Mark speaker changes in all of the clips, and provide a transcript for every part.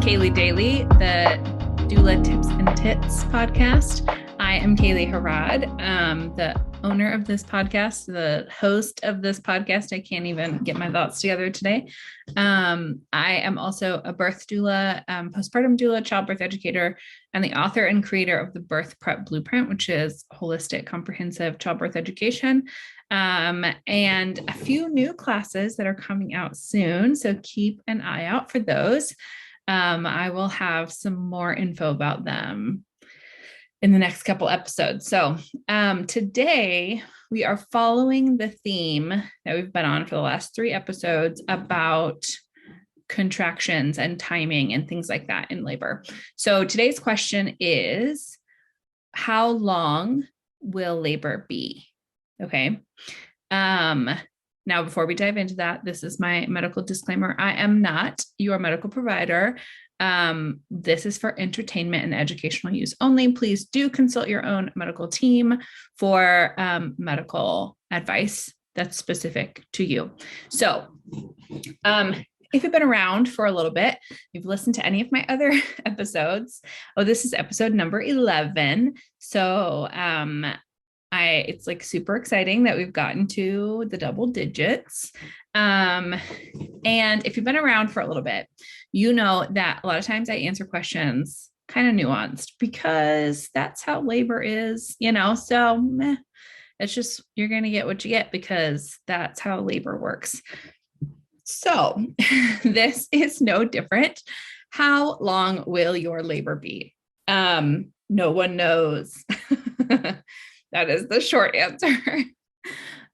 Speaker 1: Kaylee Daily, the Doula Tips and Tits podcast. I am Kaylee Harad, the owner of this podcast, the host of this podcast. I can't even get my thoughts together today. I am also a birth doula, postpartum doula, childbirth educator, and the author and creator of the Birth Prep Blueprint, which is holistic, comprehensive childbirth education. And a few new classes that are coming out soon. So keep an eye out for those. I will have some more info about them in the next couple episodes. So today we are following the theme that we've been on for the last 3 episodes about contractions and timing and things like that in labor. So today's question is, how long will labor be? Okay. Now, before we dive into that, this is my medical disclaimer. I am not your medical provider. This is for entertainment and educational use only. Please do consult your own medical team for medical advice that's specific to you. So, if you've been around for a little bit, you've listened to any of my other episodes. Oh, this is episode number 11. So, it's like super exciting that we've gotten to the double digits. And if you've been around for a little bit, you know that a lot of times I answer questions kind of nuanced because that's how labor is, so it's just, you're going to get what you get because that's how labor works. So this is no different. How long will your labor be? No one knows. That is the short answer.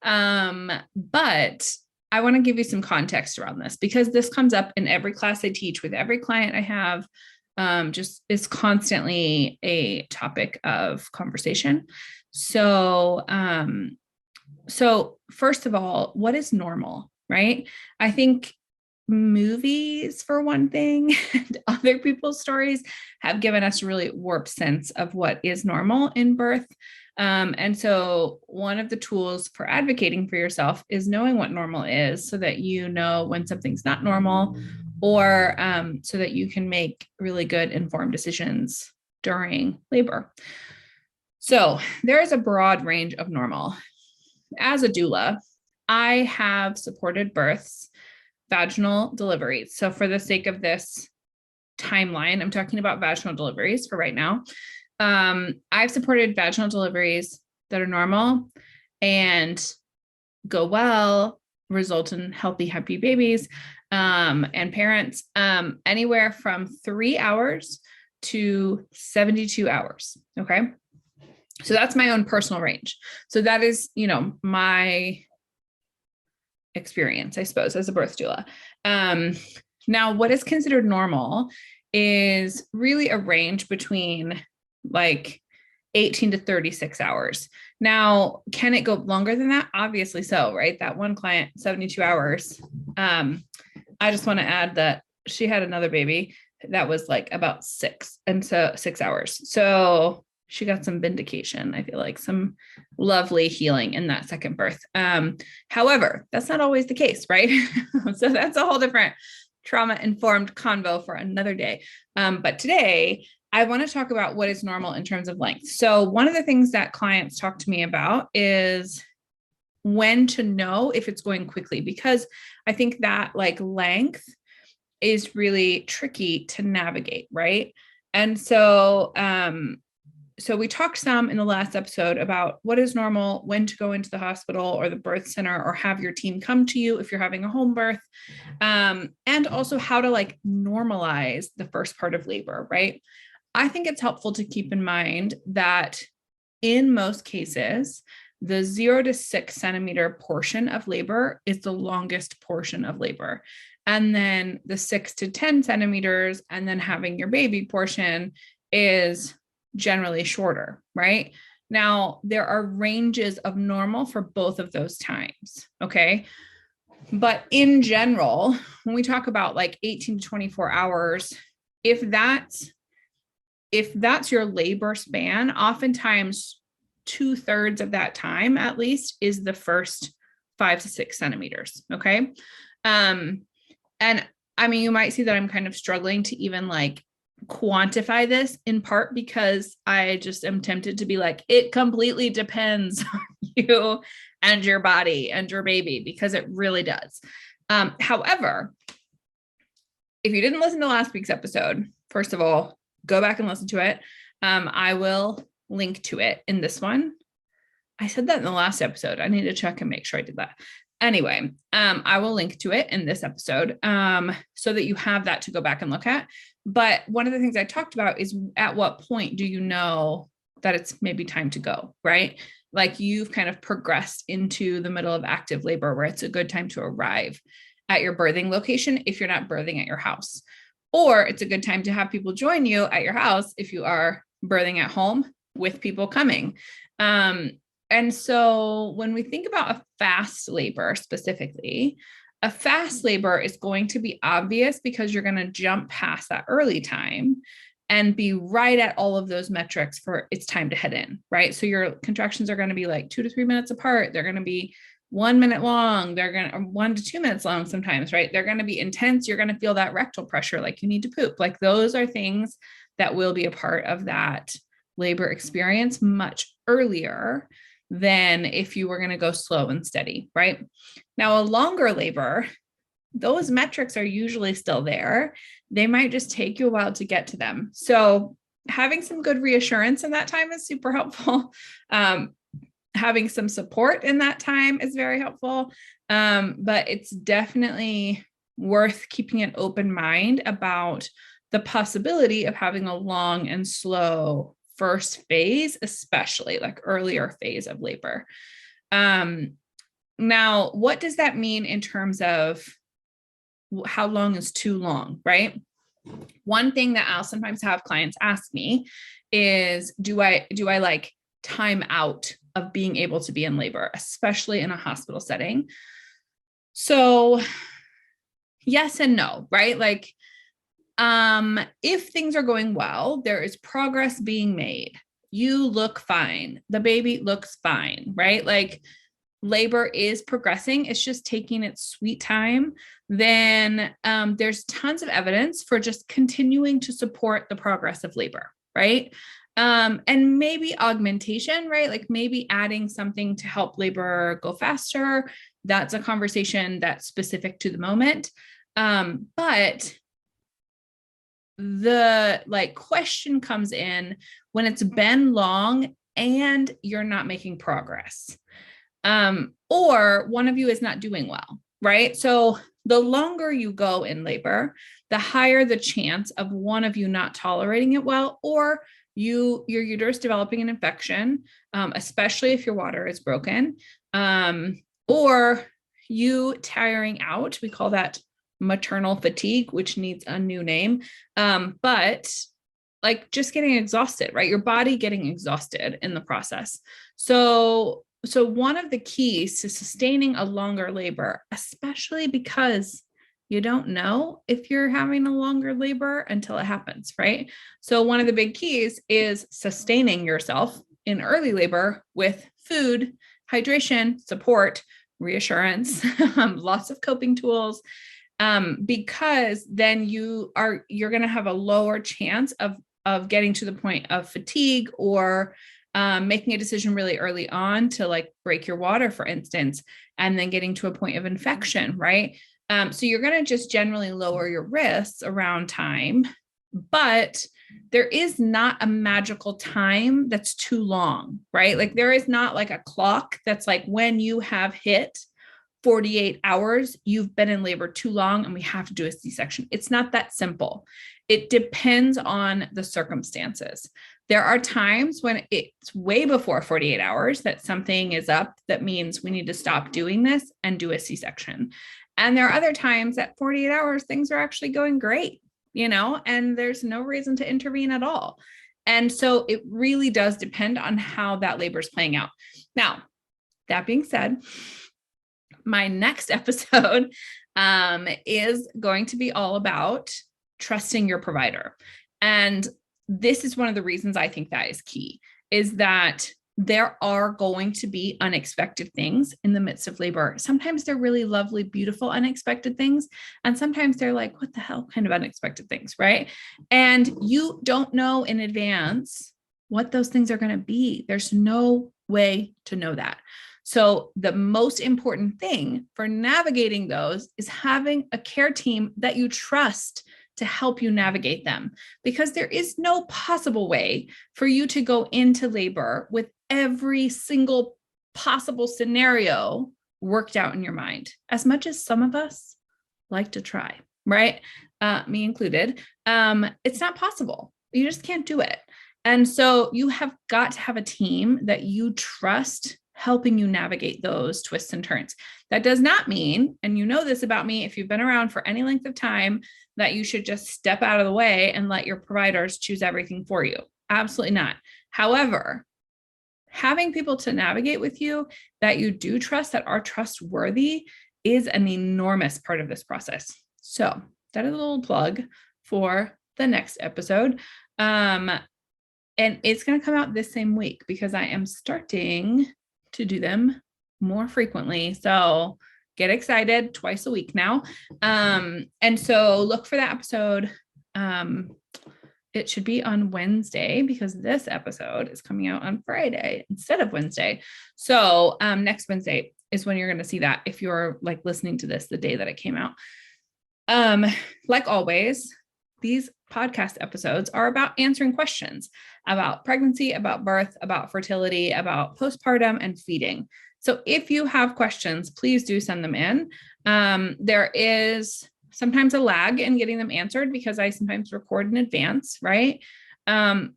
Speaker 1: But I want to give you some context around this because this comes up in every class I teach with every client I have. Just is constantly a topic of conversation. So first of all, what is normal, right? I think movies, for one thing, and other people's stories have given us a really warped sense of what is normal in birth. And so one of the tools for advocating for yourself is knowing what normal is so that you know when something's not normal, or so that you can make really good informed decisions during labor. So there is a broad range of normal. As a doula, I have supported births, vaginal deliveries. So for the sake of this timeline, I'm talking about vaginal deliveries for right now. I've supported vaginal deliveries that are normal and go well, result in healthy, happy babies, and parents, anywhere from 3 hours to 72 hours. Okay. So that's my own personal range. So that is, my experience, I suppose, as a birth doula. Now, what is considered normal is really a range between like 18 to 36 hours. Now, can it go longer than that? Obviously so, right? That one client, 72 hours. I just want to add that she had another baby that was like about 6 hours. So she got some vindication. I feel like some lovely healing in that second birth. However, that's not always the case, right? So that's a whole different trauma-informed convo for another day. But today, I want to talk about what is normal in terms of length. So one of the things that clients talk to me about is when to know if it's going quickly, because I think that like length is really tricky to navigate, right? And so, so we talked some in the last episode about what is normal, when to go into the hospital or the birth center or have your team come to you if you're having a home birth, and also how to like normalize the first part of labor, right? I think it's helpful to keep in mind that in most cases, the 0 to 6 centimeter portion of labor is the longest portion of labor. And then the 6 to 10 centimeters and then having your baby portion is generally shorter, right? Now, there are ranges of normal for both of those times, okay? But in general, when we talk about like 18 to 24 hours, if that's your labor span, oftentimes 2/3 of that time, at least, is the first 5 to 6 centimeters. Okay. And I mean, you might see that I'm kind of struggling to even like quantify this, in part because I just am tempted to be like, it completely depends on you and your body and your baby, because it really does. However, if you didn't listen to last week's episode, first of all, go back and listen to it. I will link to it in this one. I said that in the last episode. I need to check and make sure I did that. Anyway, I will link to it in this episode so that you have that to go back and look at. But one of the things I talked about is, at what point do you know that it's maybe time to go, right? Like, you've kind of progressed into the middle of active labor where it's a good time to arrive at your birthing location if you're not birthing at your house. Or it's a good time to have people join you at your house if you are birthing at home with people coming. And so when we think about a fast labor specifically, a fast labor is going to be obvious because you're going to jump past that early time and be right at all of those metrics for it's time to head in, right? So your contractions are going to be like 2 to 3 minutes apart. They're going to be 1 minute long. They're going to 1 to 2 minutes long sometimes, right? They're going to be intense. You're going to feel that rectal pressure, like you need to poop. Like, those are things that will be a part of that labor experience much earlier than if you were going to go slow and steady, right? Now, a longer labor, those metrics are usually still there. They might just take you a while to get to them. So having some good reassurance in that time is super helpful. Having some support in that time is very helpful. But it's definitely worth keeping an open mind about the possibility of having a long and slow first phase, especially like earlier phase of labor. Now, what does that mean in terms of how long is too long, right? One thing that I'll sometimes have clients ask me is, do I like time out of being able to be in labor, especially in a hospital setting? So yes and no, right? Like, if things are going well, there is progress being made. You look fine. The baby looks fine, right? Like, labor is progressing. It's just taking its sweet time. Then there's tons of evidence for just continuing to support the progress of labor, right? And maybe augmentation, right? Like, maybe adding something to help labor go faster. That's a conversation that's specific to the moment. But the like question comes in when it's been long and you're not making progress, or one of you is not doing well, right? So the longer you go in labor, the higher the chance of one of you not tolerating it well, or your uterus developing an infection, especially if your water is broken, or you tiring out. We call that maternal fatigue, which needs a new name. But like, just getting exhausted, right? Your body getting exhausted in the process. So one of the keys to sustaining a longer labor, especially because you don't know if you're having a longer labor until it happens, right? So one of the big keys is sustaining yourself in early labor with food, hydration, support, reassurance, lots of coping tools, because then you're going to have a lower chance of getting to the point of fatigue, or making a decision really early on to like break your water, for instance, and then getting to a point of infection, right? So you're going to just generally lower your risks around time, but there is not a magical time that's too long, right? Like, there is not like a clock that's like, when you have hit 48 hours, you've been in labor too long and we have to do a C-section. It's not that simple. It depends on the circumstances. There are times when it's way before 48 hours that something is up that means we need to stop doing this and do a C-section. And there are other times at 48 hours, things are actually going great, and there's no reason to intervene at all. And so it really does depend on how that labor is playing out. Now, that being said, my next episode is going to be all about trusting your provider. And this is one of the reasons I think that is key, is that there are going to be unexpected things in the midst of labor. Sometimes they're really lovely, beautiful, unexpected things. And sometimes they're like, what the hell kind of unexpected things, right? And you don't know in advance what those things are going to be. There's no way to know that. So the most important thing for navigating those is having a care team that you trust to help you navigate them, because there is no possible way for you to go into labor with every single possible scenario worked out in your mind, as much as some of us like to try, right? Me included. It's not possible. You just can't do it. And so you have got to have a team that you trust helping you navigate those twists and turns. That does not mean, and you know this about me, if you've been around for any length of time, that you should just step out of the way and let your providers choose everything for you. Absolutely not. However, having people to navigate with you that you do trust, that are trustworthy, is an enormous part of this process. So that is a little plug for the next episode. And it's going to come out this same week because I am starting to do them more frequently. So get excited, twice a week now. And so look for that episode. It should be on Wednesday because this episode is coming out on Friday instead of Wednesday. So next Wednesday is when you're going to see that, if you're like listening to this the day that it came out. Like always, these podcast episodes are about answering questions about pregnancy, about birth, about fertility, about postpartum, and feeding. So if you have questions, please do send them in. There is sometimes a lag in getting them answered because I sometimes record in advance, right?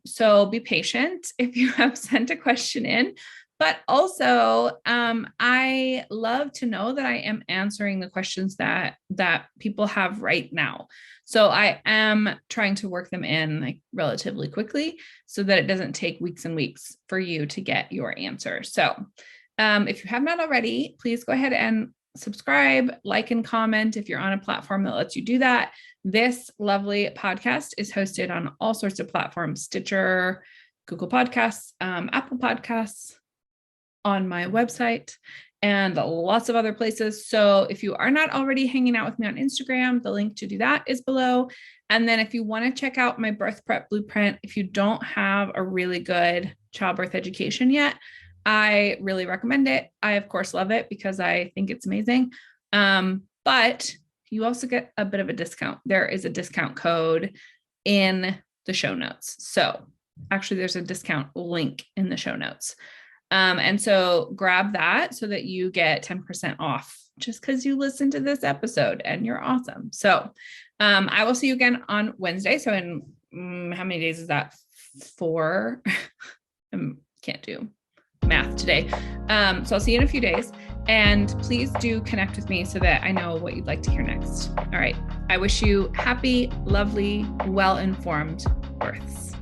Speaker 1: So be patient if you have sent a question in. But also, I love to know that I am answering the questions that people have right now. So I am trying to work them in like relatively quickly so that it doesn't take weeks and weeks for you to get your answer. So if you have not already, please go ahead and subscribe, like, and comment if you're on a platform that lets you do that. This lovely podcast is hosted on all sorts of platforms: Stitcher, Google Podcasts, Apple Podcasts, on my website, and lots of other places. So if you are not already hanging out with me on Instagram, the link to do that is below. And then if you want to check out my birth prep blueprint, if you don't have a really good childbirth education yet, I really recommend it. I, of course, love it because I think it's amazing. But you also get a bit of a discount. There is a discount code in the show notes. So actually, there's a discount link in the show notes. And so grab that so that you get 10% off just because you listened to this episode and you're awesome. So I will see you again on Wednesday. So in how many days is that? 4? I can't do math today. So I'll see you in a few days, and please do connect with me so that I know what you'd like to hear next. All right. I wish you happy, lovely, well-informed births.